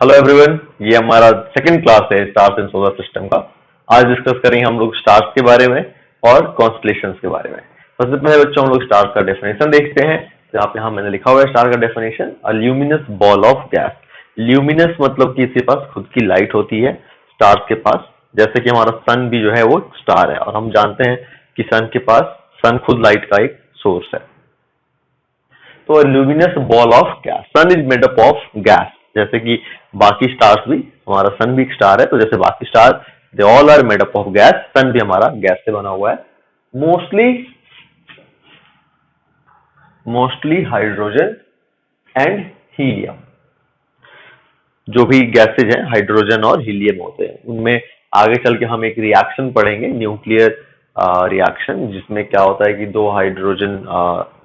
Hello everyone, ये हमारा second class है स्टार्स एंड सोलर सिस्टम का। आज डिस्कस करेंगे हम लोग स्टार्स के बारे में और कॉन्स्टलेशंस के बारे में। सबसे पहले बच्चों हम लोग स्टार्स का डेफिनेशन देखते हैं। तो यहाँ मैंने लिखा हुआ है स्टार का definition, a luminous ball of gas. Luminous मतलब कि इसके पास खुद की लाइट होती है स्टार्स के पास, जैसे कि हमारा सन भी जो है वो स्टार है और हम जानते हैं कि सन खुद लाइट का एक सोर्स है। तो luminous ball of gas, sun is made up of gas. जैसे कि बाकी स्टार्स भी, हमारा सन भी एक स्टार है, तो जैसे बाकी star they all are made up of gas, sun भी हमारा गैस से बना हुआ है। Mostly hydrogen and helium. जो भी गैसेज हैं हाइड्रोजन और हीलियम होते हैं, उनमें आगे चल के हम एक रिएक्शन पढ़ेंगे, न्यूक्लियर रिएक्शन, जिसमें क्या होता है कि दो हाइड्रोजन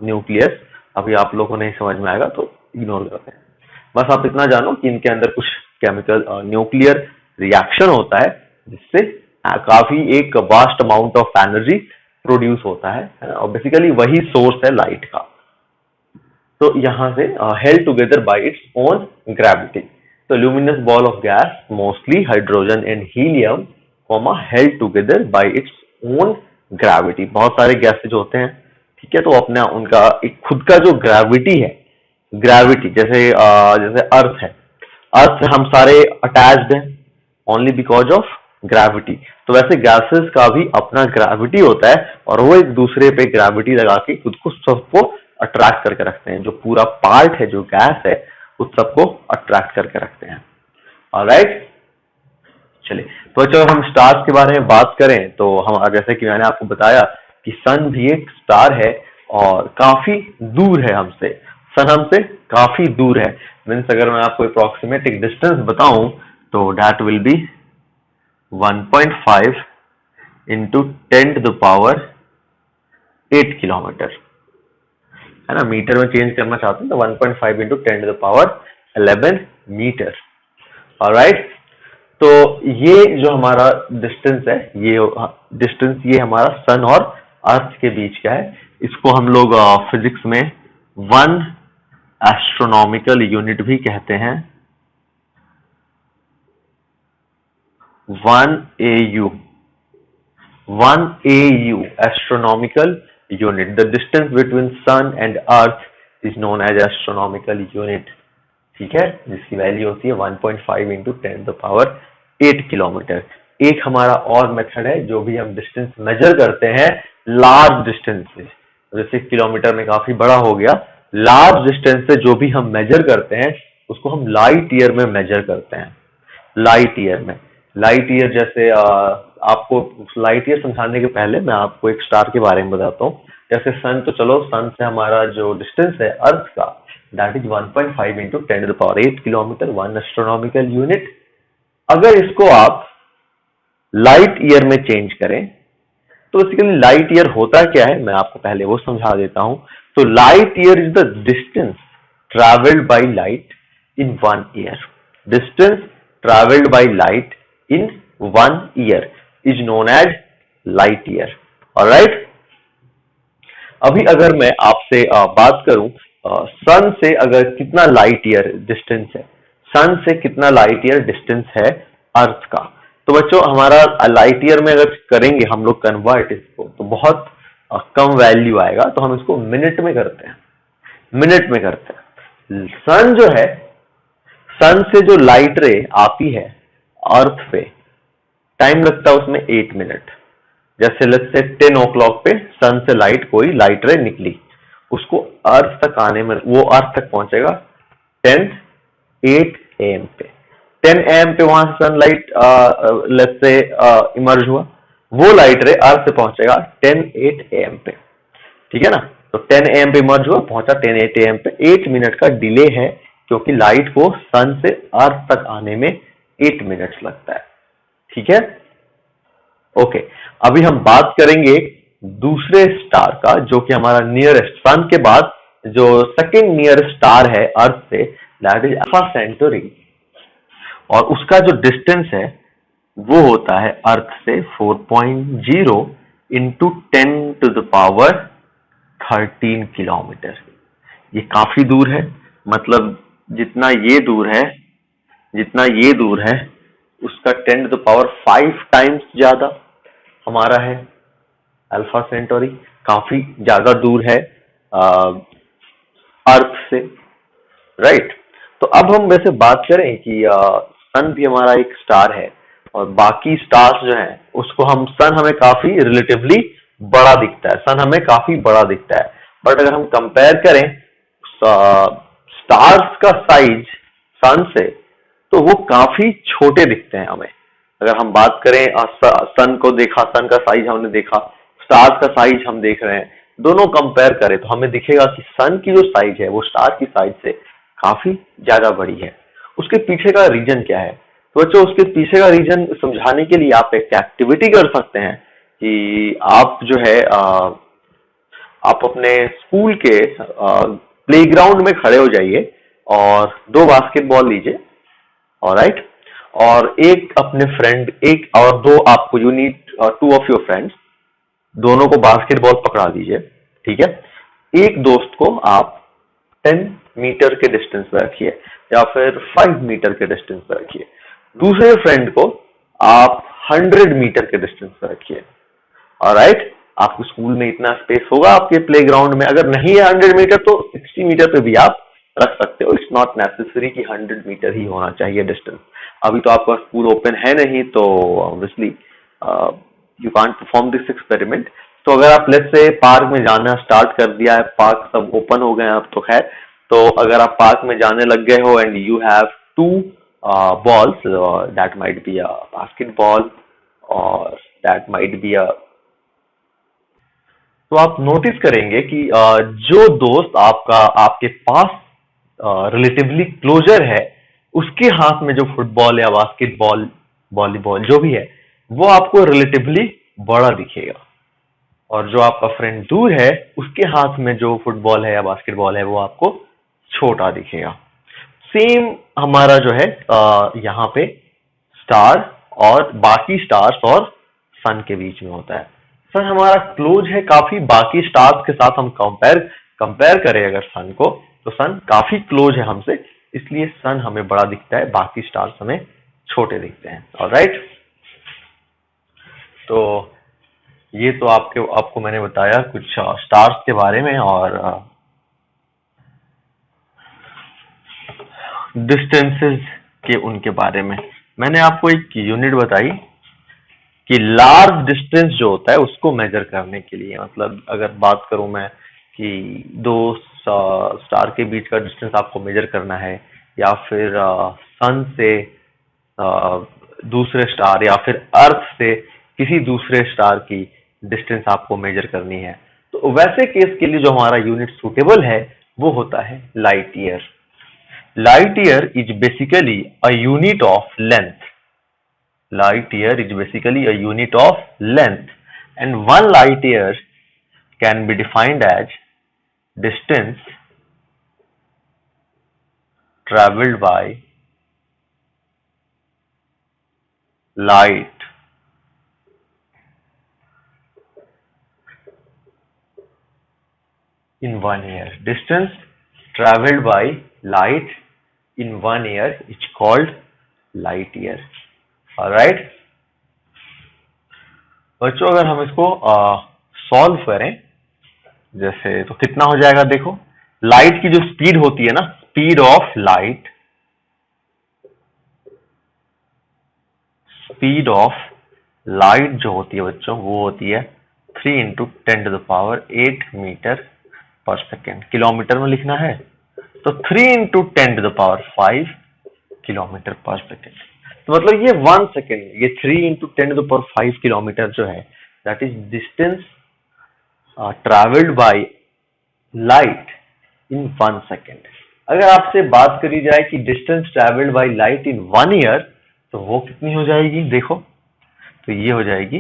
न्यूक्लियस। अभी आप लोगों को नहीं समझ में आएगा तो इग्नोर करते हैं। बस आप इतना जानो कि इनके अंदर कुछ केमिकल न्यूक्लियर रिएक्शन होता है, जिससे काफी एक vast amount of energy produce होता है ना, और बेसिकली वही सोर्स है लाइट का। तो यहां से held together by its own gravity. तो luminous ball of gas mostly hydrogen and helium held together by its own gravity. बहुत सारे गैसेज होते हैं, ठीक है, तो अपना उनका एक खुद का जो ग्रेविटी है, ग्रेविटी जैसे अर्थ है, अर्थ से हम सारे अटैच्ड हैं ओनली बिकॉज ऑफ ग्रेविटी। तो वैसे गैसेस का भी अपना ग्रेविटी होता है और वो एक दूसरे पे ग्रेविटी लगा के खुद को सबको अट्रैक्ट करके रखते हैं। जो पूरा पार्ट है, जो गैस है, उस सबको अट्रैक्ट करके रखते हैं। ऑलराइट, चलिए तो जब हम स्टार्स के बारे में बात करें तो हम, जैसे कि मैंने आपको बताया कि सन भी एक स्टार है और काफी दूर है हमसे। सन हमसे काफी दूर है, मीन्स अगर मैं आपको अप्रोक्सीमेट एक डिस्टेंस बताऊं तो that will be 1.5 into 10 to the power 8 kilometre, है ना। मीटर में चेंज करना चाहते हैं तो 1.5 into 10 to the power 11 metre. Alright, तो ये जो हमारा डिस्टेंस है, ये हमारा सन और अर्थ के बीच का है। इसको हम लोग फिजिक्स में 1 एस्ट्रोनॉमिकल यूनिट भी कहते हैं। 1 AU astronomical unit. The distance between sun and earth is known as astronomical unit, ठीक है, जिसकी वैल्यू होती है 1.5 इंटू 10 द पावर 8 किलोमीटर। एक हमारा और मेथड है, जो भी हम डिस्टेंस मेजर करते हैं लार्ज डिस्टेंस से, जैसे किलोमीटर में काफी बड़ा हो गया, लार्ज डिस्टेंस से जो भी हम मेजर करते हैं उसको हम लाइट ईयर में मेजर करते हैं। लाइट ईयर जैसे आपको लाइट ईयर समझाने के पहले मैं आपको एक स्टार के बारे में बताता हूँ। जैसे सन, तो चलो सन से हमारा जो डिस्टेंस है अर्थ का, that is 1.5 into 10 to the power 8 kilometre, 1 astronomical unit. अगर इसको आप लाइट ईयर में चेंज करें तो बेसिकली लाइट ईयर होता क्या है, मैं आपको पहले वो समझा देता हूं। तो light year is the distance travelled by light in 1 year. Distance travelled by light in 1 year is known as light year. Alright, अभी अगर मैं आपसे बात करूं सन से अगर कितना लाइट ईयर डिस्टेंस है, सन से कितना लाइट ईयर डिस्टेंस है अर्थ का, तो बच्चों हमारा लाइट ईयर में अगर करेंगे हम लोग कन्वर्ट इसको, तो बहुत कम वैल्यू आएगा। तो हम इसको मिनट में करते हैं, सन जो है, सन से जो लाइट रे आती है अर्थ पे, टाइम लगता है उसमें 8 मिनट। जैसे लेट्स से 10 o'clock पे सन से कोई लाइट रे निकली, उसको अर्थ तक आने में, वो अर्थ तक पहुंचेगा 8 AM पे। 10 AM पे वहां से सनलाइट लेट्स से इमर्ज हुआ, वो लाइट रे अर्थ से पहुंचेगा 8 AM पे, ठीक है ना। तो 10 AM पे इमर्ज हुआ, पहुंचा 8 AM पे। 8 मिनट का डिले है, क्योंकि लाइट को सन से अर्थ तक आने में 8 मिनट्स लगता है, ठीक है। ओके, अभी हम बात करेंगे दूसरे स्टार का, जो कि हमारा नियरेस्ट, सन के बाद जो सेकंड नियरेस्ट स्टार है अर्थ से, दैट इज अल्फा सेंटोरी, और उसका जो डिस्टेंस है वो होता है अर्थ से 4.0 into 10 to the power 13 kilometre. ये काफी दूर है, मतलब जितना ये दूर है जितना ये दूर है उसका 10⁵ टाइम्स ज्यादा हमारा है अल्फा सेंटोरी, काफी ज्यादा दूर है अर्थ से, राइट। तो अब हम वैसे बात करें कि सन भी हमारा एक स्टार है और बाकी स्टार्स जो हैं उसको सन हमें काफी रिलेटिवली बड़ा दिखता है, सन हमें काफी बड़ा दिखता है। बट अगर हम कंपेयर करें स्टार्स का साइज सन से तो वो काफी छोटे दिखते हैं हमें। अगर हम बात करें सन को देखा, सन का साइज हमने देखा, स्टार्स का साइज हम देख रहे हैं, दोनों कंपेयर करें तो हमें दिखेगा कि सन की जो साइज है वो स्टार की साइज से काफी ज्यादा बड़ी है। उसके पीछे का रीजन क्या है? तो बच्चों उसके पीछे का रीजन समझाने के लिए आप एक एक्टिविटी कर सकते हैं कि आप जो है आप अपने स्कूल के प्लेग्राउंड में खड़े हो जाइए और 2 बास्केटबॉल लीजिए, ऑलराइट, और एक अपने फ्रेंड, एक और 2 आपको, you need 2 of your friends, दोनों को बास्केटबॉल पकड़ा दीजिए, ठीक है। एक दोस्त को आप 10 मीटर के डिस्टेंस पे रखिए या फिर 5 मीटर के डिस्टेंस पे रखिए, दूसरे फ्रेंड को आप 100 मीटर के डिस्टेंस पे रखिए, ऑलराइट। आपके स्कूल में इतना स्पेस होगा आपके प्लेग्राउंड में, अगर नहीं है 100 मीटर तो 60 मीटर पे भी आप रख सकते हो। इट्स नॉट नेसेसरी कि 100 मीटर ही होना चाहिए डिस्टेंस। अभी तो आपका स्कूल ओपन है नहीं तो obviously you can't perform this experiment. तो अगर आप लेट्स से पार्क में जाना स्टार्ट कर दिया है, पार्क सब ओपन हो गए हैं अब तो खैर, तो अगर आप पार्क में जाने लग गए हो and you have 2 balls, that might be a basketball or that might be a, तो आप नोटिस करेंगे कि जो दोस्त आपके पास रिलेटिवली क्लोजर है उसके हाथ में जो फुटबॉल या बास्केटबॉल, वॉलीबॉल जो भी है वो आपको रिलेटिवली बड़ा दिखेगा, और जो आपका फ्रेंड दूर है उसके हाथ में जो फुटबॉल है या बास्केटबॉल है वो आपको छोटा दिखेगा। सेम हमारा जो है यहाँ पे स्टार और बाकी स्टार्स और सन के बीच में होता है। सन हमारा क्लोज है काफी, बाकी स्टार्स के साथ हम कंपेयर करें अगर सन को, तो सन काफी क्लोज है हमसे, इसलिए सन हमें बड़ा दिखता है, बाकी स्टार्स हमें छोटे दिखते हैं, ऑलराइट। तो ये तो आपको मैंने बताया कुछ स्टार्स के बारे में और डिस्टेंसेस के उनके बारे में। मैंने आपको एक यूनिट बताई कि लार्ज डिस्टेंस जो होता है उसको मेजर करने के लिए, मतलब अगर बात करूं मैं कि 2 स्टार के बीच का डिस्टेंस आपको मेजर करना है या फिर सन से दूसरे स्टार या फिर अर्थ से किसी दूसरे स्टार की डिस्टेंस आपको मेजर करनी है, तो वैसे केस के लिए जो हमारा यूनिट सूटेबल है वो होता है light year. Light year is basically a unit of length. Light year is basically a unit of length, and 1 light year can be defined as distance traveled by light in 1 year. Distance traveled by light in 1 year is called light year, alright। बच्चों अगर हम इसको solve करें जैसे तो कितना हो जाएगा, देखो लाइट की जो स्पीड होती है ना, स्पीड ऑफ लाइट जो होती है बच्चों वो होती है 3 × 10⁸ मीटर पर सेकेंड। किलोमीटर में लिखना है तो 3 × 10⁵ किलोमीटर पर सेकेंड। तो मतलब ये 1 सेकेंड, ये 3 × 10⁵ किलोमीटर जो है that is distance travelled by light in 1 second. अगर आपसे बात करी जाए कि distance travelled by light in 1 year तो वो कितनी हो जाएगी, देखो तो ये हो जाएगी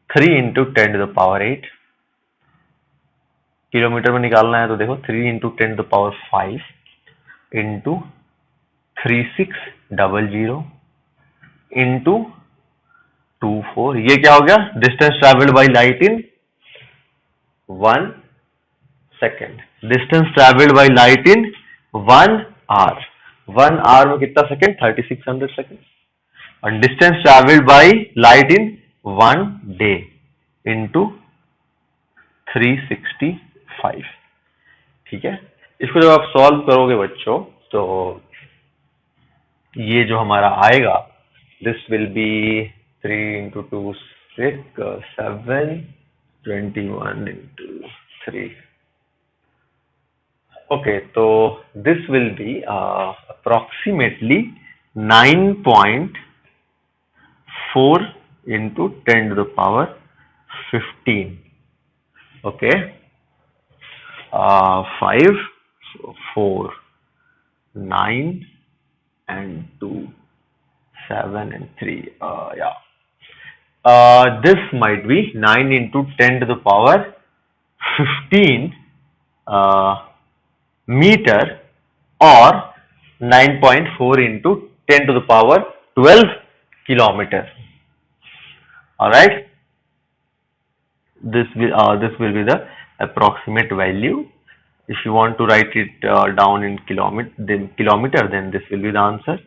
3 × 10⁸। किलोमीटर में निकालना है तो देखो 3 × 10⁵ इंटू 3600 इंटू 24, ये क्या हो गया, distance travelled by light in 1 second, distance travelled by light in 1 hour. 1 hour में कितना सेकेंड? 3600 सेकेंड। और distance travelled by light in 1 day into 365। ठीक है, इसको जब आप सॉल्व करोगे बच्चों तो ये जो हमारा आएगा, this will be 3 into 2 6 7 21 into 3। Okay, तो this will be approximately 9.4 into 10 to the power 15। Okay, 5 4 9 and 2 7 and 3, yeah, this might be 9 into 10 to the power 15 meter, or 9.4 into 10 to the power 12 kilometer. All right, this will be the approximate value. If you want to write it down in kilometer, then this will be the answer.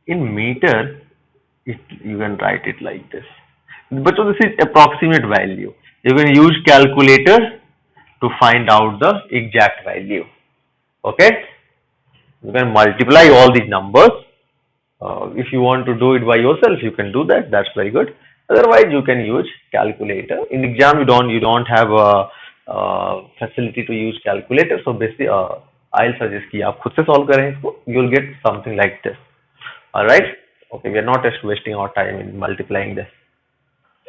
In meter, you can write it like this. But so this is approximate value. You can use calculator to find out the exact value. Okay, you can multiply all these numbers. If you want to do it by yourself, you can do that. That's very good. Otherwise, you can use calculator. In exam, you don't have a facility to use calculator. So basically, I'll suggest कि आप खुद से solve करें इसको. You'll get something like this. All right. Okay, we are not just wasting our time in multiplying this.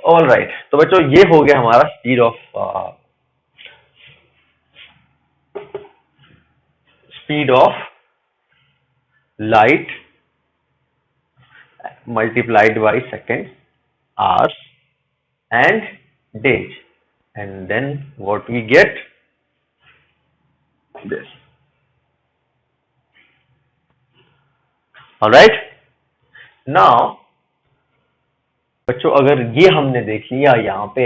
All right. तो बच्चों ये हो गया हमारा speed of light multiplied by seconds, hours and days, and then what we get, this. All right, now बच्चों अगर ये हमने देख लिया यहाँ पे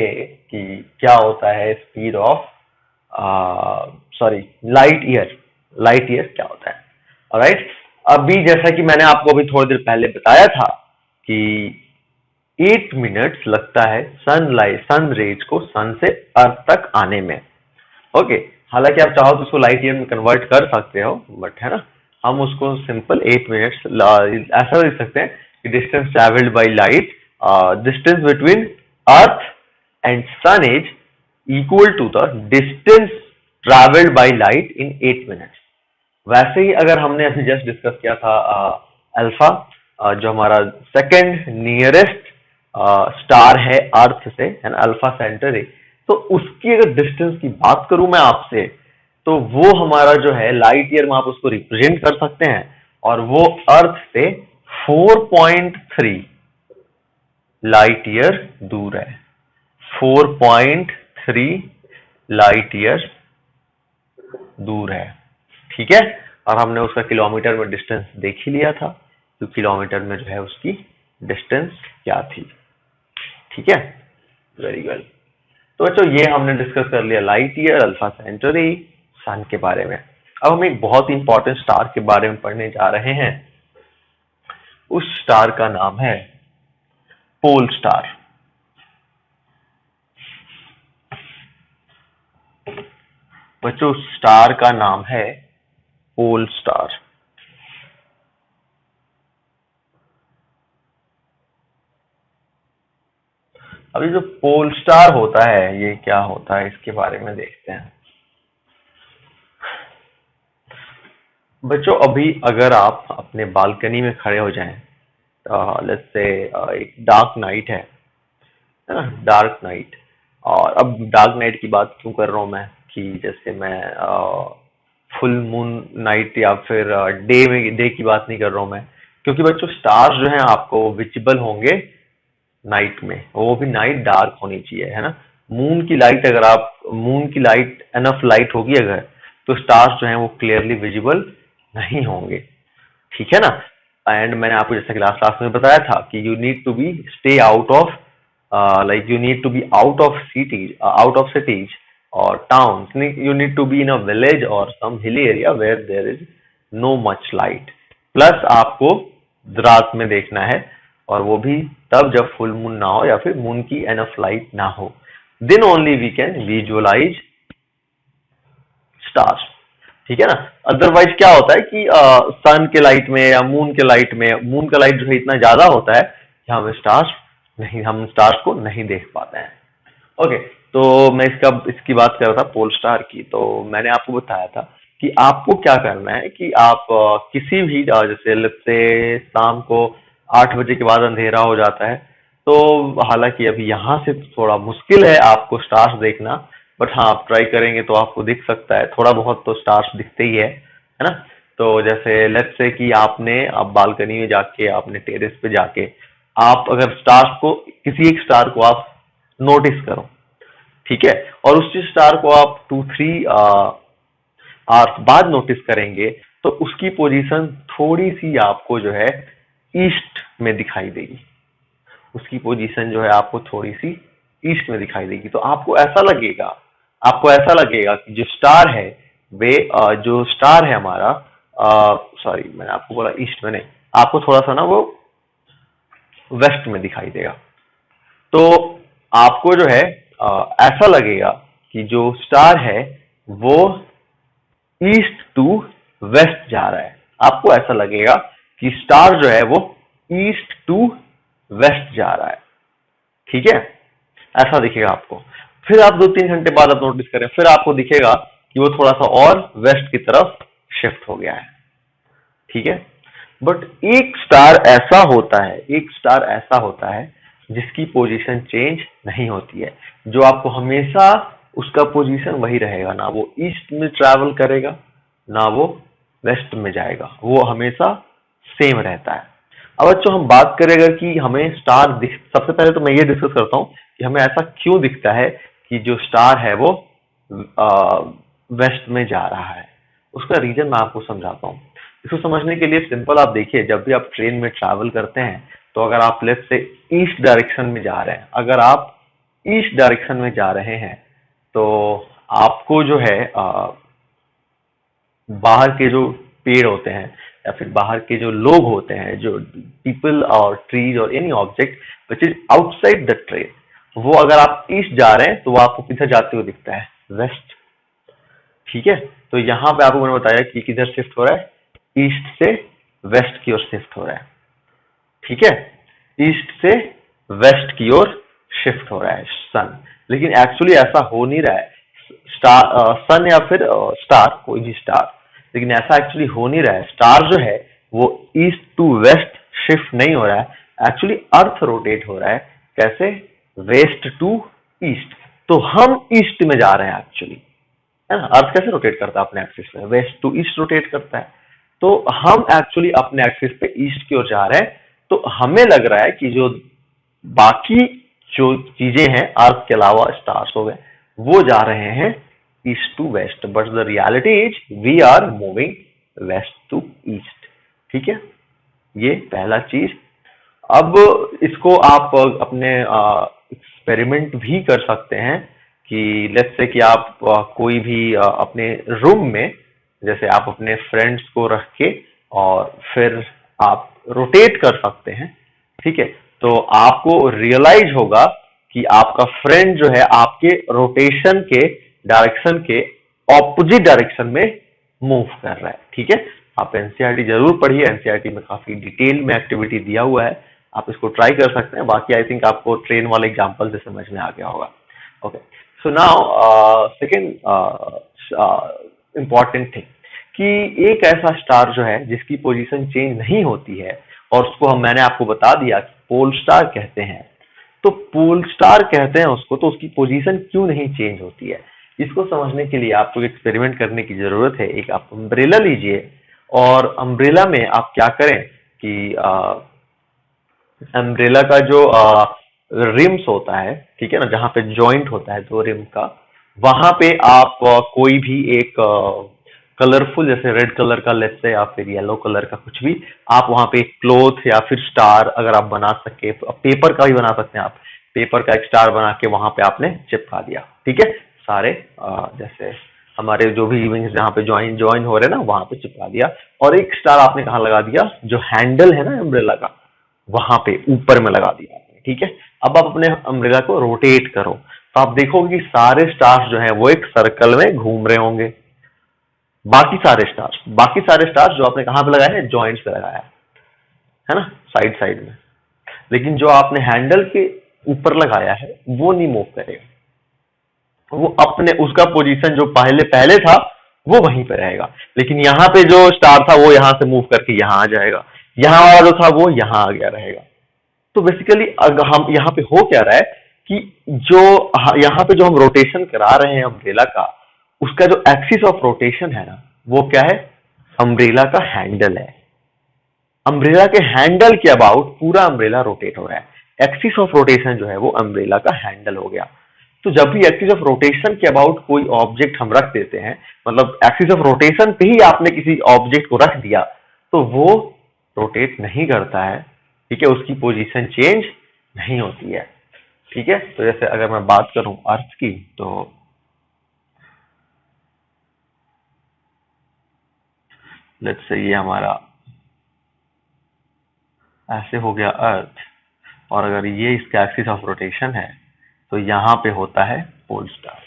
कि क्या होता है स्पीड ऑफ लाइट ईयर क्या होता है। ऑलराइट, अभी जैसा कि मैंने आपको अभी थोड़ी देर पहले बताया था कि 8 मिनट्स लगता है सन रेज को सन से अर्थ तक आने में। ओके, हालांकि आप चाहो तो उसको लाइट ईयर में कन्वर्ट कर सकते हो, बट है ना, हम उसको सिंपल 8 मिनट्स ऐसा लिख सकते हैं कि distance travelled by light, distance between earth and sun is equal to the distance travelled by light in 8 minutes. वैसे ही अगर हमने अभी जस्ट डिस्कस किया था अल्फा, जो हमारा सेकंड नियरेस्ट स्टार है अर्थ से, है ना, अल्फा सेंटरी, तो उसकी अगर डिस्टेंस की बात करूं मैं आपसे, तो वो हमारा जो है लाइट ईयर में आप उसको रिप्रेजेंट कर सकते हैं, और वो अर्थ से 4.3 लाइट ईयर दूर है। 4.3 लाइट ईयर दूर है। ठीक है, और हमने उसका किलोमीटर में डिस्टेंस देख ही लिया था, तो किलोमीटर में जो है उसकी डिस्टेंस क्या थी। ठीक है, वेरी वेल। तो बच्चों ये हमने डिस्कस कर लिया लाइट ईयर, अल्फा सेंटरी, सन के बारे में। अब हम एक बहुत इंपॉर्टेंट स्टार के बारे में पढ़ने जा रहे हैं। उस स्टार का नाम है पोल स्टार। बच्चों स्टार का नाम है पोल स्टार। अभी जो पोल स्टार होता है ये क्या होता है, इसके बारे में देखते हैं। बच्चों अभी अगर आप अपने बालकनी में खड़े हो जाएं, लेट्स से एक डार्क नाइट है ना, डार्क नाइट, और अब डार्क नाइट की बात क्यों कर रहा हूं मैं, कि जैसे मैं फुल मून नाइट या फिर डे की बात नहीं कर रहा हूं मैं, क्योंकि बच्चों स्टार्स जो हैं आपको विजिबल होंगे नाइट में, वो भी नाइट डार्क होनी चाहिए, है ना। मून की लाइट एनफ लाइट होगी अगर, तो स्टार्स जो हैं वो क्लियरली विजिबल नहीं होंगे। ठीक है ना। एंड मैंने आपको जैसे क्लास में बताया था कि you need to be stay out of you need to be out of cities or towns. You need to be in a village or some hilly area where there is no much light. Plus आपको रात में देखना है, और वो भी तब जब फुल मून ना हो या फिर मून की एनफ लाइट ना हो, then only we can visualise stars. ठीक है ना। अदरवाइज क्या होता है कि सन के लाइट में या मून के लाइट में, मून का लाइट जो है इतना ज्यादा होता है कि हम स्टार्स को नहीं देख पाते हैं। ओके, तो मैं इसकी बात कर रहा था पोल स्टार की। तो मैंने आपको बताया था कि आपको क्या करना है कि आप किसी भी जैसे लेट्स से शाम को 8 बजे के बाद अंधेरा हो जाता है, तो हालांकि अभी यहाँ से थोड़ा मुश्किल है आपको स्टार्स देखना, बट हाँ आप ट्राई करेंगे तो आपको दिख सकता है, थोड़ा बहुत तो स्टार्स दिखते ही है ना। तो जैसे लेट्स से कि आप बालकनी में जाके, आपने टेरेस पे जाके आप अगर स्टार्स को, किसी एक स्टार को आप नोटिस करो, ठीक है, और उस स्टार को आप 2-3 आवर्स बाद नोटिस करेंगे, तो उसकी पोजीशन थोड़ी सी आपको जो है ईस्ट में दिखाई देगी। उसकी पोजीशन जो है आपको थोड़ी सी ईस्ट में दिखाई देगी। तो आपको ऐसा लगेगा कि जो स्टार है वे जो स्टार है हमारा, सॉरी मैंने आपको बोला ईस्ट में नहीं, आपको थोड़ा सा ना वो वेस्ट में दिखाई देगा। तो आपको जो है ऐसा लगेगा कि जो स्टार है वो ईस्ट टू वेस्ट जा रहा है। आपको ऐसा लगेगा कि स्टार जो है वो ईस्ट टू वेस्ट जा रहा है। ठीक है, ऐसा दिखेगा आपको। फिर आप 2-3 घंटे बाद आप नोटिस करें, फिर आपको दिखेगा कि वो थोड़ा सा और वेस्ट की तरफ शिफ्ट हो गया है। ठीक है, बट एक स्टार ऐसा होता है जिसकी पोजीशन चेंज नहीं होती है, जो आपको हमेशा उसका पोजीशन वही रहेगा, ना वो ईस्ट में ट्रैवल करेगा ना वो वेस्ट में जाएगा, वो हमेशा सेम रहता है। अब बच्चों हम बात करें अगर कि हमें स्टार दिख, सबसे पहले तो मैं ये डिस्कस करता हूँ कि हमें ऐसा क्यों दिखता है कि जो स्टार है वो वेस्ट में जा रहा है। उसका रीजन मैं आपको समझाता हूँ। इसको समझने के लिए सिंपल आप देखिए, जब भी आप ट्रेन में ट्रैवल करते हैं तो अगर आप लेफ्ट से ईस्ट डायरेक्शन में जा रहे हैं, अगर आप ईस्ट डायरेक्शन में जा रहे हैं तो आपको जो है बाहर के जो पेड़ होते हैं या फिर बाहर के जो लोग होते हैं, जो पीपल और ट्रीज और any object which is outside the train, वो अगर आप ईस्ट जा रहे हैं तो वो आपको किधर जाते हुए दिखता है? वेस्ट। ठीक है, तो यहाँ पे आपको मैंने बताया कि किधर शिफ्ट हो रहा है, ईस्ट से वेस्ट की ओर शिफ्ट हो रहा है। ठीक है, ईस्ट से वेस्ट की ओर शिफ्ट हो रहा है सन, लेकिन एक्चुअली ऐसा हो नहीं रहा है। सन या फिर स्टार, कोई भी स्टार, लेकिन ऐसा एक्चुअली हो नहीं रहा है। स्टार जो है वो ईस्ट टू वेस्ट शिफ्ट नहीं हो रहा है, एक्चुअली अर्थ रोटेट हो रहा है। कैसे? West to east. तो हम ईस्ट में जा रहे हैं एक्चुअली, है ना। अर्थ कैसे रोटेट करता है अपने एक्सिस में? वेस्ट टू ईस्ट रोटेट करता है। तो हम एक्चुअली अपने एक्सिस पे ईस्ट की ओर जा रहे हैं, तो हमें लग रहा है कि जो बाकी जो चीजें हैं अर्थ के अलावा, स्टार्स हो गए, वो जा रहे हैं east to west, but the reality is we are moving west to east. ठीक है, ये पहला चीज। अब इसको आप अपने एक्सपेरिमेंट भी कर सकते हैं कि लेट्स से कि आप कोई भी अपने रूम में, जैसे आप अपने फ्रेंड्स को रख के और फिर आप रोटेट कर सकते हैं। ठीक है, तो आपको रियलाइज होगा कि आपका फ्रेंड जो है आपके रोटेशन के डायरेक्शन के ऑपोजिट डायरेक्शन में मूव कर रहा है। ठीक है, आप एनसीईआरटी जरूर पढ़िए, एनसीईआरटी में काफी डिटेल में एक्टिविटी दिया हुआ है, आप इसको ट्राई कर सकते हैं। बाकी आई थिंक आपको ट्रेन वाले एग्जांपल से समझ में आ गया होगा। Okay, so now second important thing कि एक ऐसा स्टार जो है जिसकी पोजीशन चेंज नहीं होती है और उसको मैंने आपको बता दिया कि पोल स्टार कहते हैं। तो पोल स्टार कहते हैं उसको, तो उसकी पोजीशन क्यों नहीं चेंज होती है? इसको समझने के लिए आपको एक्सपेरिमेंट करने की जरूरत है। एक आप अम्ब्रेला लीजिए और अम्ब्रेला में आप क्या करें कि अम्ब्रेला का जो रिम्स होता है, ठीक है ना, जहां पे जॉइंट होता है दो रिम का, वहां पे आप कोई भी एक कलरफुल, जैसे रेड कलर का लेट्स से या फिर येलो कलर का कुछ भी, आप वहां पे एक क्लॉथ या फिर स्टार अगर आप बना सके, पेपर का भी बना सकते हैं आप, पेपर का एक स्टार बना के वहां पे आपने चिपका दिया। ठीक है, सारे जैसे हमारे जो भी विंग्स जहाँ पे ज्वाइन हो रहे हैं ना वहां पे चिपका दिया, और एक स्टार आपने कहाँ लगा दिया, जो हैंडल है ना अम्ब्रेला का, वहां पे ऊपर में लगा दिया आपने, ठीक है। अब आप अपने अम्ब्रेला को रोटेट करो तो आप देखोगे कि सारे स्टार्स जो है वो एक सर्कल में घूम रहे होंगे। बाकी सारे स्टार्स जो आपने कहाँ पे लगाए हैं, जॉइंट्स पे लगाया है ना, साइड साइड में। लेकिन जो आपने हैंडल के ऊपर लगाया है वो नहीं मूव करेगा, वो अपने उसका पोजीशन जो पहले पहले था वो वहीं पे रहेगा। लेकिन यहाँ पे जो स्टार था वो यहाँ से मूव करके यहाँ आ जाएगा, यहाँ वाला जो था वो यहाँ आ गया रहेगा। तो बेसिकली अगर हम यहाँ पे हो क्या रहा है कि जो यहाँ पे जो हम रोटेशन करा रहे हैं अम्ब्रेला का, उसका जो एक्सिस ऑफ रोटेशन है ना वो क्या है, अम्ब्रेला का हैंडल है। अम्ब्रेला के हैंडल के अबाउट पूरा अम्ब्रेला रोटेट हो रहा है। एक्सिस ऑफ रोटेशन जो है वो अम्ब्रेला का हैंडल हो गया। तो जब भी एक्सिस ऑफ रोटेशन के अबाउट कोई ऑब्जेक्ट हम रख देते हैं, मतलब एक्सिस ऑफ रोटेशन पे ही आपने किसी ऑब्जेक्ट को रख दिया, तो वो रोटेट नहीं करता है, ठीक है, उसकी पोजीशन चेंज नहीं होती है, ठीक है। तो जैसे अगर मैं बात करूं अर्थ की, तो लेट्स से ये हमारा ऐसे हो गया अर्थ, और अगर ये इसका एक्सिस ऑफ रोटेशन है तो यहाँ पे होता है पोल स्टार।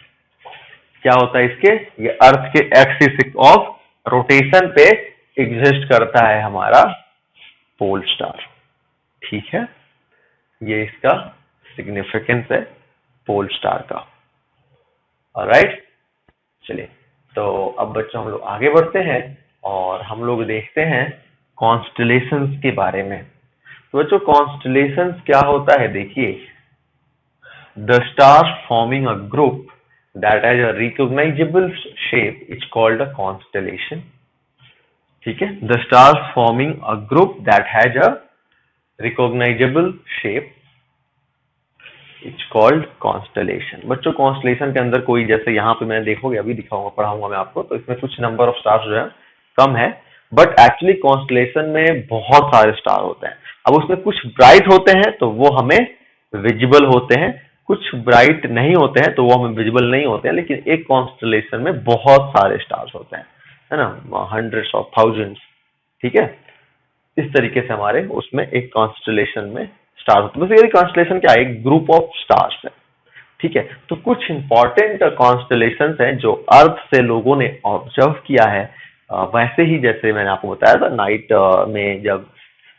क्या होता है इसके, ये अर्थ के एक्सिस ऑफ रोटेशन पे एग्जिस्ट करता है हमारा पोल स्टार, ठीक है। ये इसका सिग्निफिकेंस है पोल स्टार का। ऑलराइट, चलिए तो अब बच्चों हम लोग आगे बढ़ते हैं और हम लोग देखते हैं कॉन्स्टलेशंस के बारे में। तो बच्चों कॉन्स्टलेशंस क्या होता है, देखिए, the star forming a group that has a recognisable shape is called a constellation, ठीक है। The star forming a group that has a recognisable shape it's called constellation. बच्चों कॉन्स्टलेशन के अंदर कोई, जैसे यहाँ पे मैं देखोगे अभी दिखाऊंगा, पढ़ाऊंगा मैं आपको, तो इसमें कुछ नंबर ऑफ स्टार्स जो है कम है, बट एक्चुअली कॉन्स्टलेशन में बहुत सारे स्टार होते हैं। अब उसमें कुछ ब्राइट होते हैं तो वो हमें विजिबल होते हैं, कुछ ब्राइट नहीं होते हैं तो वो हमें विजिबल नहीं होते हैं। लेकिन एक कॉन्स्टलेशन में बहुत सारे स्टार्स होते हैं, है ना, हंड्रेड्स ऑफ थाउजेंड्स, ठीक है। इस तरीके से हमारे उसमें एक कॉन्स्टलेशन में स्टार होते हैं। बेसिकली कॉन्स्टलेशन क्या है, एक ग्रुप ऑफ स्टार्स है, ठीक है। तो कुछ इंपॉर्टेंट कॉन्स्टलेशंस हैं जो अर्थ से लोगों ने ऑब्जर्व किया है। वैसे ही जैसे मैंने आपको बताया था, नाइट में जब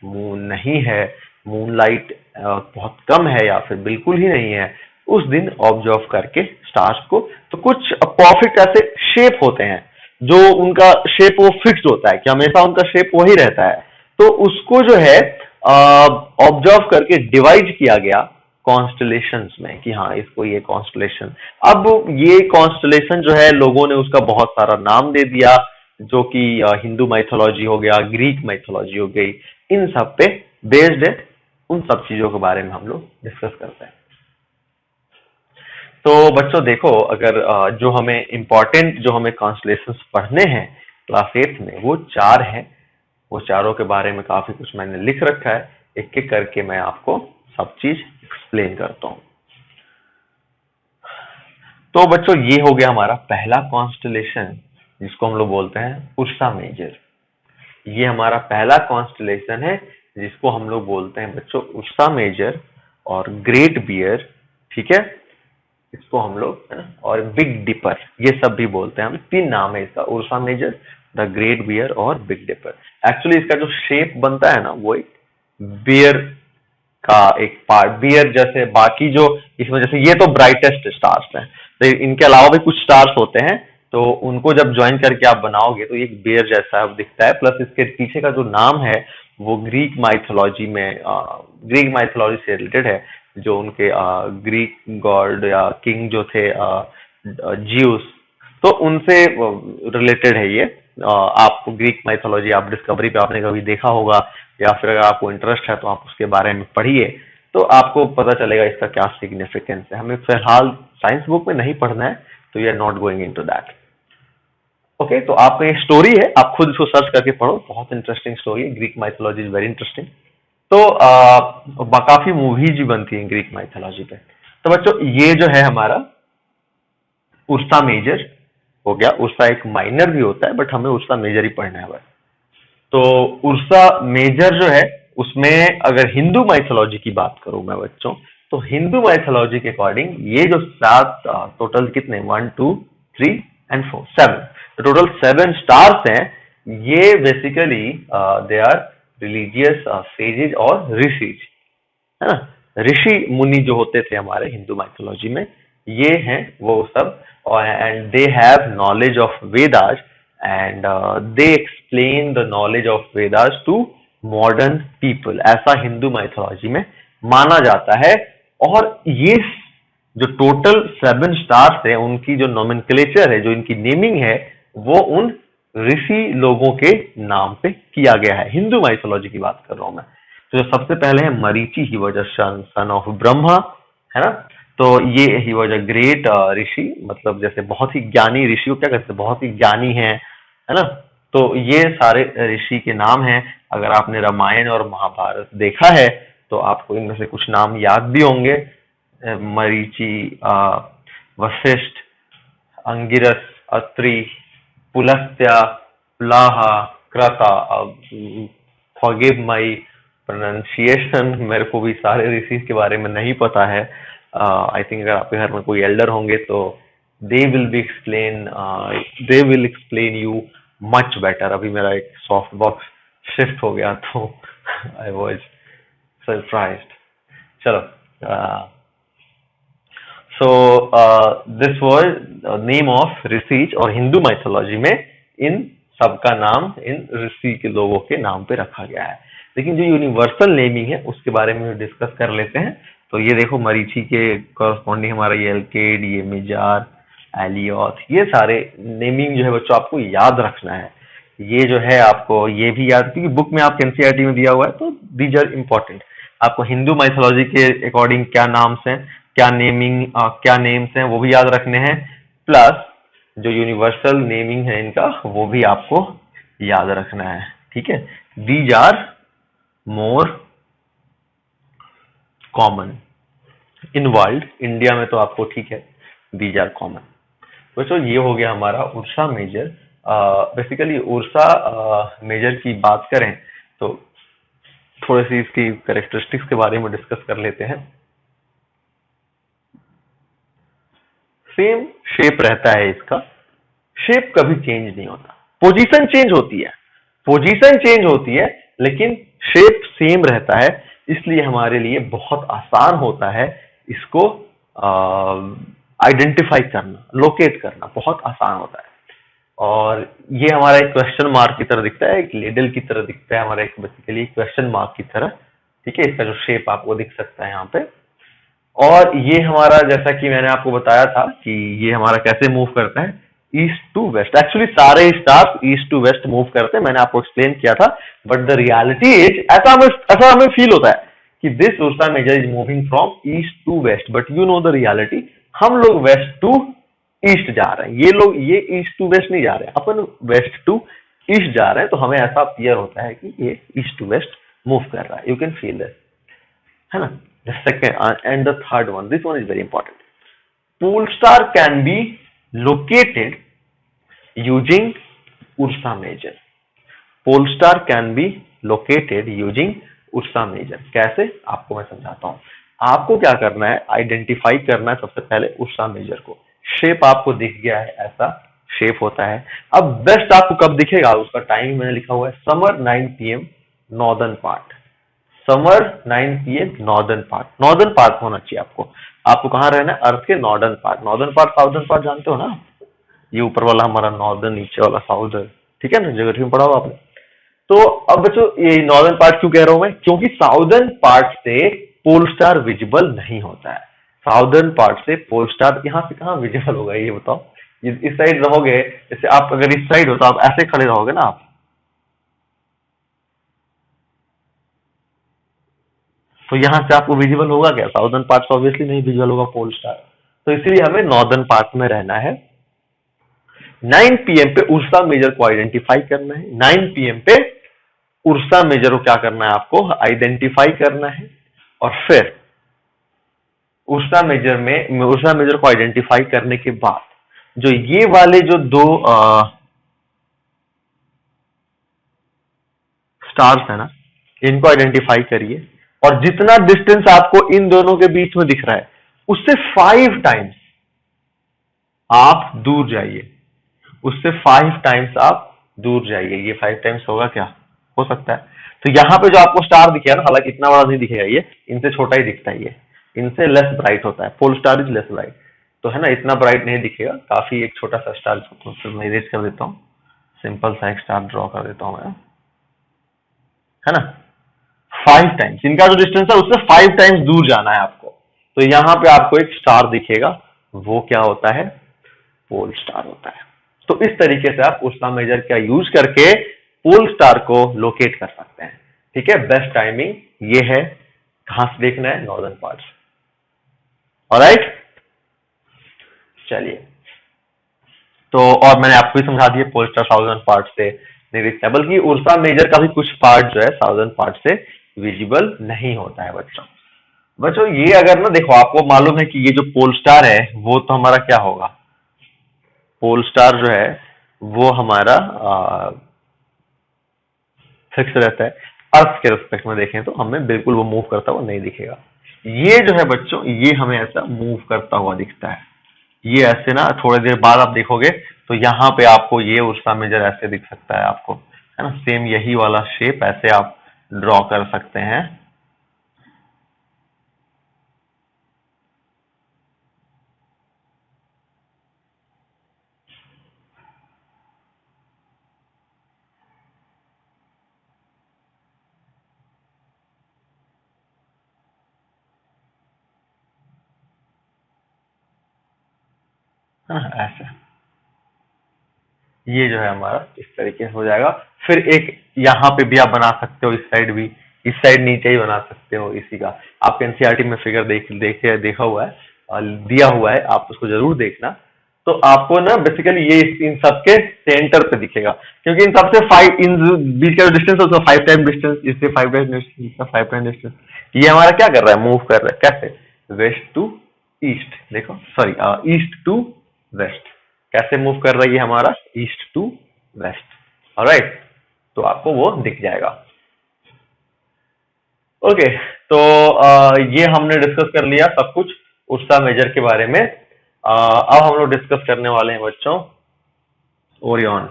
मून नहीं है, मूनलाइट बहुत कम है या फिर बिल्कुल ही नहीं है, उस दिन ऑब्जर्व करके स्टार्स को, तो कुछ परफेक्ट ऐसे शेप होते हैं जो उनका शेप वो फिक्स्ड होता है कि हमेशा उनका शेप वही रहता है। तो उसको जो है ऑब्जर्व करके डिवाइड किया गया कॉन्स्टलेशंस में कि हाँ इसको ये कॉन्स्टलेशन। अब ये कॉन्स्टलेशन जो है लोगों ने उसका बहुत सारा नाम दे दिया, जो कि हिंदू माइथोलॉजी हो गया, ग्रीक माइथोलॉजी हो गई, इन सब पे बेस्ड है। उन सब चीजों के बारे में हम लोग डिस्कस करते हैं। तो बच्चों देखो, अगर जो हमें इम्पोर्टेंट जो हमें कॉन्स्टलेशंस पढ़ने हैं क्लास 8 में, वो 4 हैं। वो चारों के बारे में काफी कुछ मैंने लिख रखा है, एक एक करके मैं आपको सब चीज एक्सप्लेन करता हूं। तो बच्चों ये हो गया हमारा पहला कॉन्स्टलेशन, जिसको हम लोग बोलते हैं उर्सा मेजर। ये हमारा पहला कॉन्स्टलेशन है जिसको हम लोग बोलते हैं बच्चों उर्सा मेजर और ग्रेट बियर, ठीक है। इसको हम लोग, है ना, और बिग डिपर, ये सब भी बोलते हैं हम। 3 नाम है इसका, Ursa Major, the great bear और बिग डिपर। एक्चुअली इसका जो शेप बनता है ना वो एक बियर का एक पार्ट, बियर जैसे बाकी जो इसमें, जैसे ये तो ब्राइटेस्ट स्टार्स हैं, तो इनके अलावा भी कुछ स्टार्स होते हैं, तो उनको जब ज्वाइन करके आप बनाओगे तो एक बियर जैसा दिखता है। प्लस इसके पीछे का जो नाम है वो ग्रीक माइथोलॉजी में, ग्रीक माइथोलॉजी से रिलेटेड है, जो उनके ग्रीक गॉड या किंग जो थे जियूस, तो उनसे रिलेटेड है ये। आप ग्रीक माइथोलॉजी आप डिस्कवरी पे आपने कभी देखा होगा, या फिर अगर आपको इंटरेस्ट है तो आप उसके बारे में पढ़िए, तो आपको पता चलेगा इसका क्या सिग्निफिकेंस है। हमें फिलहाल साइंस बुक में नहीं पढ़ना है, तो we are not going into that. Okay, तो आपका ये स्टोरी है, आप खुद इसको सर्च करके पढ़ो, बहुत इंटरेस्टिंग स्टोरी है। Greek mythology is very interesting. तो काफी मूवीज भी बनती हैं ग्रीक माइथोलॉजी पे। तो बच्चों ये जो है हमारा उर्सा मेजर, हो गया। उर्सा एक माइनर भी होता है, बट हमें उर्सा मेजर ही पढ़ना है बस। तो उर्सा मेजर जो है उसमें अगर हिंदू माइथोलॉजी की बात करूं मैं बच्चों, तो हिंदू माइथोलॉजी के अकॉर्डिंग ये जो 7 टोटल कितने 1 2 3 एंड 4 7, तो टोटल 7 स्टार्स हैं। ये basically they are religious sages और ऋषिज, है ना। ऋषि मुनि जो होते थे हमारे हिंदू माइथोलॉजी में, ये हैं वो सब, और and they have knowledge of Vedas and they explain the knowledge of Vedas to modern people, ऐसा हिंदू माइथोलॉजी में माना जाता है। और ये जो टोटल 7 स्टार्स है उनकी जो नोमेनक्लेचर है, जो इनकी नेमिंग है, वो उन ऋषि लोगों के नाम पे किया गया है। हिंदू माइथोलॉजी की बात कर रहा हूं मैं। तो सबसे पहले है Marichi, he was a son of Brahma, है ना। तो ये ही वॉज अ ग्रेट ऋषि, मतलब जैसे बहुत ही ज्ञानी ऋषि को क्या कहते हैं, बहुत ही ज्ञानी है ना। तो ये सारे ऋषि के नाम हैं। अगर आपने रामायण और महाभारत देखा है तो आपको इनमें से कुछ नाम याद भी होंगे। Marichi, Vashishtha, Angiras, Atri, Pulastya, Pulaha, Kratu. Forgive my pronunciation, मेरे को भी सारे ऋषि के बारे में नहीं पता है। आई थिंक अगर आपके घर में कोई एल्डर होंगे तो they will explain you much better. अभी मेरा एक सॉफ्ट बॉक्स शिफ्ट हो गया तो आई वॉज सरप्राइज्ड। चलो, so this was name of rishis, और हिंदू माइथोलॉजी में इन सबका नाम इन ऋषि के लोगों के नाम पे रखा गया है। लेकिन जो यूनिवर्सल नेमिंग है उसके बारे में डिस्कस कर लेते हैं। तो ये देखो, मरीचि के कॉरस्पॉन्डिंग हमारा ये एल्केड, ये मिजार, एलियोथ, ये सारे नेमिंग जो है बच्चों आपको याद रखना है। ये जो है आपको ये भी याद, क्योंकि बुक में आपके एनसीईआरटी में दिया हुआ है, तो दीज आर इम्पोर्टेंट। आपको हिंदू माइथोलॉजी के अकॉर्डिंग क्या नाम्स हैं, क्या क्या नेम्स हैं वो भी याद रखने हैं, प्लस जो यूनिवर्सल नेमिंग है इनका वो भी आपको याद रखना है। ठीक है, these are more common in world. India में तो आपको ठीक है, दीज आर कॉमन। बच्चों ये हो गया हमारा Ursa Major. Basically Ursa Major की बात करें तो थोड़ी सी इसकी कैरेक्टरिस्टिक्स के बारे में डिस्कस कर लेते हैं। सेम शेप रहता है इसका, शेप कभी चेंज नहीं होता। पोजीशन चेंज होती है, पोजीशन चेंज होती है, लेकिन शेप सेम रहता है। इसलिए हमारे लिए बहुत आसान होता है इसको आइडेंटिफाई करना, लोकेट करना बहुत आसान होता है। और ये हमारा एक क्वेश्चन मार्क की तरह दिखता है, एक लेडल की तरह दिखता है हमारा, एक बेसिकली क्वेश्चन मार्क की तरह। ठीक है, इसका जो शेप आपको दिख सकता है यहाँ पे। और ये हमारा, जैसा कि मैंने आपको बताया था कि ये हमारा कैसे मूव करता है, ईस्ट टू वेस्ट। एक्चुअली सारे stars east to west move करते हैं, मैंने आपको एक्सप्लेन किया था। बट द रियलिटी इज, ऐसा हमें फील होता है कि this Ursa Major is moving from east to west, but you know the reality, हम लोग वेस्ट टू ईस्ट जा रहे हैं, ये लोग ये ईस्ट टू वेस्ट नहीं जा रहे हैं, अपन वेस्ट टू ईस्ट जा रहे हैं। तो हमें ऐसा क्लियर होता है कि ये ईस्ट टू वेस्ट मूव कर रहा है। यू कैन फील दिस, है ना। The second and the third one, this one is very important. Pole star can be located using Ursa Major. Pole star can be located using Ursa Major. कैसे, आपको मैं समझाता हूँ। आपको क्या करना है, आइडेंटिफाई करना है सबसे पहले उर्सा मेजर को। शेप आपको दिख गया है, ऐसा शेप होता है। अब बेस्ट आपको कब दिखेगा, उसका टाइम मैंने लिखा हुआ है, summer 9 PM northern part. Summer 9 PM northern part, northern part होना चाहिए आपको। आपको कहाँ रहना है, अर्थ के northern part. Northern part southern part जानते हो ना, ये ऊपर वाला हमारा नॉर्दर्न, नीचे वाला साउदर्न। ठीक है ना, ज्योग्राफी में पढ़ा हुआ आपने। तो अब बच्चों ये नॉर्दर्न पार्ट क्यों कह रहा हूं मैं, क्योंकि साउदर्न पार्ट से पोल स्टार विजिबल नहीं होता है। साउदर्न पार्ट से पोल स्टार यहाँ से कहाँ विजिबल होगा, ये बताओ। इस साइड रहोगे, जैसे आप अगर इस साइड हो तो आप ऐसे खड़े रहोगे ना आप, तो यहां से आपको विजिबल होगा क्या, साउदर्न पार्ट से ऑब्वियसली नहीं विजिबल होगा पोल स्टार। तो इसीलिए हमें नॉर्दर्न पार्ट में रहना है। 9 PM पे उर्सा मेजर को आइडेंटिफाई करना है। 9 PM पे उर्सा मेजर को क्या करना है, आपको आइडेंटिफाई करना है। और फिर उर्सा मेजर को आइडेंटिफाई करने के बाद जो ये वाले जो दो स्टार्स है ना, इनको आइडेंटिफाई करिए और जितना डिस्टेंस आपको इन दोनों के बीच में दिख रहा है उससे 5 टाइम्स आप दूर जाइए, उससे 5 टाइम्स आप दूर जाइए। ये 5 टाइम्स होगा क्या, हो सकता है। तो यहाँ पे जो आपको स्टार दिखेगा ना, हालांकि इतना बड़ा नहीं दिखेगा, ये इनसे छोटा ही दिखता है, ये इनसे लेस ब्राइट होता है, pole star is less bright, तो है ना, इतना ब्राइट नहीं दिखेगा, काफी एक छोटा सा स्टार। तो फिर मैं इरेज कर देता हूँ, सिंपल सा एक स्टार ड्रॉ कर देता हूँ मैं, है ना। 5 टाइम्स इनका जो डिस्टेंस है उससे 5 टाइम्स दूर जाना है आपको। तो यहाँ पे आपको एक स्टार दिखेगा, वो क्या होता है, पोल स्टार होता है। तो इस तरीके से आप उर्सा मेजर का यूज करके पोल स्टार को लोकेट कर सकते हैं। ठीक है, बेस्ट टाइमिंग ये है, कहां से देखना है, नॉर्दर्न पार्ट्स। ऑलराइट, चलिए, तो और मैंने आपको भी समझा दिया पोल स्टार साउदर्न पार्ट से नहीं दिखता है, बल्कि उर्सा मेजर का भी कुछ पार्ट जो है साउदर्न पार्ट से विजिबल नहीं होता है बच्चों। ये अगर ना देखो, आपको मालूम है कि ये जो पोल स्टार है वो तो हमारा क्या होगा, पोल स्टार जो है वो हमारा फिक्स रहता है। अर्थ के रिस्पेक्ट में देखें तो हमें बिल्कुल वो मूव करता हुआ नहीं दिखेगा। ये जो है बच्चों, ये हमें ऐसा मूव करता हुआ दिखता है। ये ऐसे ना थोड़ी देर बाद आप देखोगे तो यहाँ पे आपको ये उर्सा मेजर ऐसे दिख सकता है आपको, है ना। सेम यही वाला शेप ऐसे आप ड्रॉ कर सकते हैं। ऐसे ये जो है हमारा इस तरीके से हो जाएगा। फिर एक यहाँ पे भी आप बना सकते हो, इस साइड भी, इस साइड नीचे ही बना सकते हो इसी का। आपके एनसीईआरटी में फिगर देखा हुआ है और दिया हुआ है, आप उसको जरूर देखना। तो आपको ना बेसिकली ये इन सबके सेंटर पे दिखेगा, क्योंकि इन सबसे 5 इन बीच का डिस्टेंस है उसका 5 टाइम डिस्टेंस, इससे 5 टाइम डिस्टेंस, इसका 5 टाइम डिस्टेंस। ये हमारा क्या कर रहा है, मूव कर रहा है, कैसे, वेस्ट टू ईस्ट, देखो सॉरी ईस्ट टू वेस्ट, कैसे मूव कर रही है हमारा, ईस्ट टू वेस्ट। ऑलराइट, तो आपको वो दिख जाएगा। ओके, तो ये हमने डिस्कस कर लिया सब कुछ उर्सा मेजर के बारे में। अब हम लोग डिस्कस करने वाले हैं बच्चों ओरियन।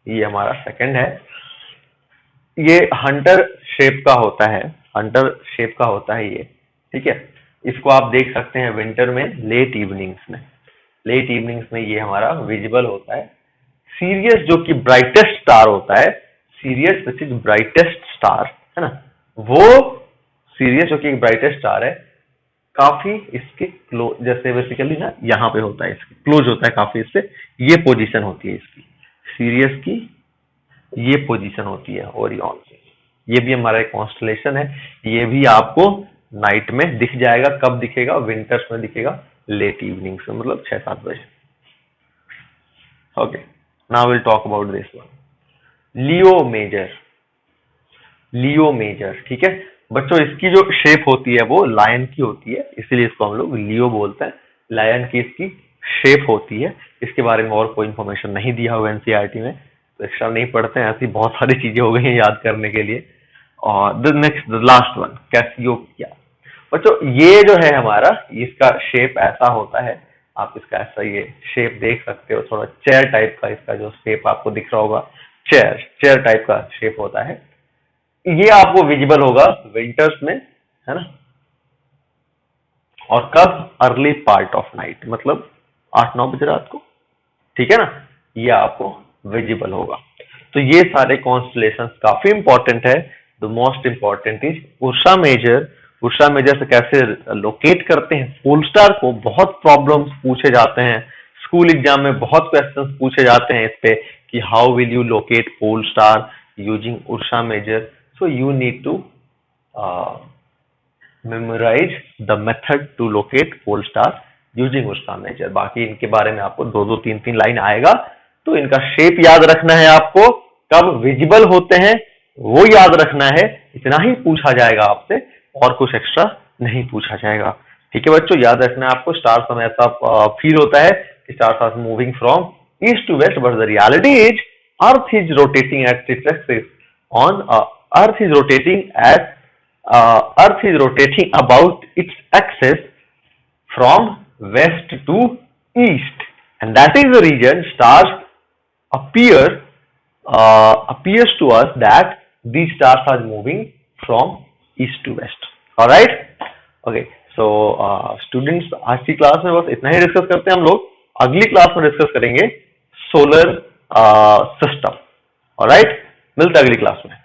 ये हमारा सेकंड है। ये हंटर शेप का होता है, हंटर शेप का होता है ये, ठीक है। इसको आप देख सकते हैं विंटर में, लेट इवनिंग्स में, लेट इवनिंग्स में ये हमारा विजिबल होता है। सीरियस जो कि ब्राइटेस्ट स्टार होता है, serious which is brightest star, है ना, वो सीरियस जो कि ब्राइटेस्ट स्टार है, काफी इसके क्लोज, जैसे बेसिकली ना यहाँ पे होता है, इसके क्लोज होता है काफी इससे, ये पोजीशन होती है इसकी, सीरियस की ये पोजीशन होती है ओरियन की। ये भी हमारा एक कॉन्स्टलेशन है, ये भी आपको नाइट में दिख जाएगा। कब दिखेगा, विंटर्स में दिखेगा, लेट इवनिंग से, मतलब 6-7 बजे। Okay, now will talk about this one, Leo Major. Leo Major, ठीक है बच्चों, इसकी जो शेप होती है वो लायन की होती है, इसीलिए इसको हम लोग लियो बोलते हैं। लायन की इसकी शेप होती है। इसके बारे में और कोई इंफॉर्मेशन नहीं दिया हुआ एनसीईआरटी में, तो एक्स्ट्रा नहीं पढ़ते हैं, ऐसी बहुत सारी चीजें हो गई हैं याद करने के लिए। और the next, the last one, Cassiopeia. बच्चों ये जो है हमारा, इसका शेप ऐसा होता है, आप इसका ऐसा ये शेप देख सकते हो, थोड़ा चेयर टाइप का इसका जो शेप आपको दिख रहा होगा, चेयर चेयर टाइप का शेप होता है। ये आपको विजिबल होगा विंटर्स में, है ना। और कब, अर्ली पार्ट ऑफ नाइट, मतलब 8-9 बजे रात को, ठीक है ना, ये आपको विजिबल होगा। तो ये सारे कॉन्स्टलेशंस काफी इंपॉर्टेंट है। The most important is Ursa Major. Ursa Major से कैसे लोकेट करते हैं पोल स्टार को, बहुत प्रॉब्लम्स पूछे जाते हैं स्कूल एग्जाम में, बहुत क्वेश्चंस पूछे जाते हैं इस पे कि how will you locate pole star using Ursa Major. So you need to memorize the method to locate pole star using Ursa measure। बाकी इनके बारे में आपको 2-2, 3-3 लाइन आएगा, तो इनका शेप याद रखना है आपको, कब विजिबल होते हैं वो याद रखना है, इतना ही पूछा जाएगा आपसे, और कुछ एक्स्ट्रा नहीं पूछा जाएगा। ठीक है बच्चों, याद रखना है आपको। स्टार समय ऐसा फील होता है stars are moving from east to west, but the reality is Earth is rotating at its axis on Earth is rotating about its axis from west to east, and that is the reason stars appears to us that these stars are moving from east to west. All right, okay. So students, आज की class में बस इतना ही discuss करते हैं हम लोग. अगली क्लास में डिस्कस करेंगे सोलर सिस्टम. ऑलराइट, मिलते हैं अगली क्लास में.